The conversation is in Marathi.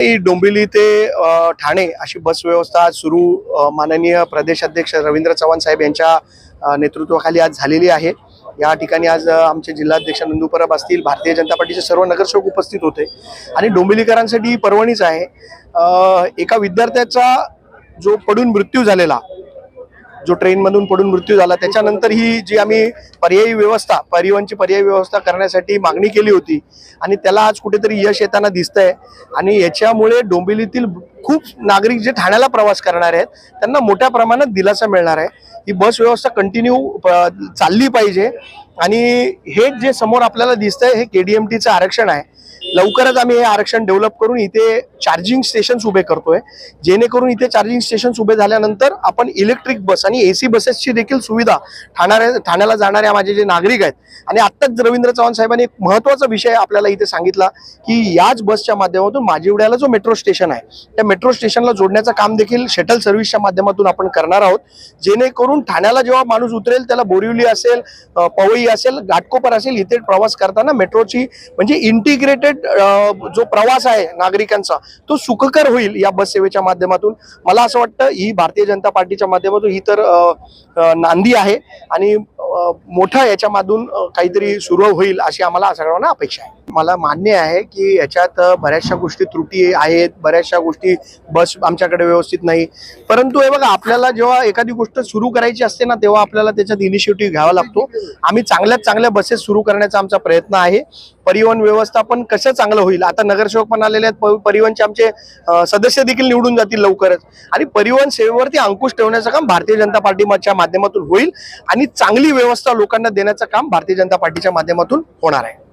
डोंबिवली ते ठाणे अशी बस व्यवस्था आज सुरू माननीय प्रदेशाध्यक्ष रवींद्र चव्हाण साहेब यांच्या नेतृत्वाखाली आज झालेली आहे। या ठिकाणी आज आमचे जिल्हाध्यक्ष नंदू परब असतील, भारतीय जनता पार्टीचे सर्व नगरसेवक उपस्थित होते आणि डोंबिवलीकरांसाठी पर्वणीच आहे। एका विद्यार्थ्याचा जो पडून मृत्यू झालेला, जो ट्रेनमधून पडून मृत्यू झाला, त्याच्यानंतर ही जी आम्ही पर्यायी व्यवस्था, परिवहनची पर्यायी व्यवस्था करण्यासाठी मागणी केली होती आणि त्याला आज कुठेतरी यश येताना दिसतंय आणि याच्यामुळे डोंबिवलीतील खूप नागरिक जे ठाण्याला प्रवास करणार आहेत त्यांना मोठ्या प्रमाणात दिलासा मिळणार आहे। ही बस व्यवस्था कंटिन्यू चालली पाहिजे आणि हे जे समोर आपल्याला दिसतंय हे केडीएमटीचं आरक्षण आहे। लवकरच आम्ही हे आरक्षण डेव्हलप करून इथे चार्जिंग स्टेशन्स उभे करतोय, जेणेकरून इथे चार्जिंग स्टेशन्स उभे झाल्यानंतर आपण इलेक्ट्रिक बस आणि एसी बसेसची देखील सुविधा ठाण्याला जाणाऱ्या माझे जे नागरिक आहेत। आणि आत्ताच रवींद्र चव्हाण साहेबांनी एक महत्त्वाचा विषय आपल्याला इथे सांगितला की याच बसच्या माध्यमातून माजिवड्याला जो मेट्रो स्टेशन आहे त्या मेट्रो स्टेशनला जोडण्याचं काम देखील शटल सर्व्हिसच्या माध्यमातून आपण करणार आहोत, जेणेकरून ठाण्याला जेव्हा माणूस उतरेल त्याला बोरिवली असेल, पवई असेल, घाटकोपर असेल, इथे प्रवास करताना मेट्रोची म्हणजे इंटिग्रेटेड जो प्रवास आहे नागरिकांचा तो सुखकर होईल या बस सेवेच्या माध्यमातून। मला असं वाटतं ही भारतीय जनता पार्टीच्या माध्यमातून ही तर नांदी आहे आणि मोठा याच्यामधून काहीतरी सुरू होईल अशी आम्हाला सगळ्यांना अपेक्षा आहे। मला मान्य आहे की याच्यात बऱ्याचशा गोष्टी त्रुटी आहेत, बऱ्याचशा गोष्टी बस आमच्याकडे व्यवस्थित नाही, परंतु हे बघा आपल्याला जेव्हा एखादी गोष्ट सुरू करायची असते ना तेव्हा आपल्याला त्याच्यात इनिशिएटिव्ह घ्यावा लागतो। आम्ही चांगल्यात चांगल्या बसेस सुरू करण्याचा आमचा प्रयत्न आहे। परिवहन व्यवस्थापन कसं चांगलं होईल, आता नगरसेवक पण आलेले आहेत, परिवहनचे आमचे सदस्य देखील निवडून जातील लवकरच आणि परिवहन सेवेवरती अंकुश ठेवण्याचं काम भारतीय जनता पार्टीच्या माध्यमातून होईल आणि चांगली व्यवस्था लोकांना देण्याचं काम भारतीय जनता पार्टीच्या माध्यमातून होणार आहे।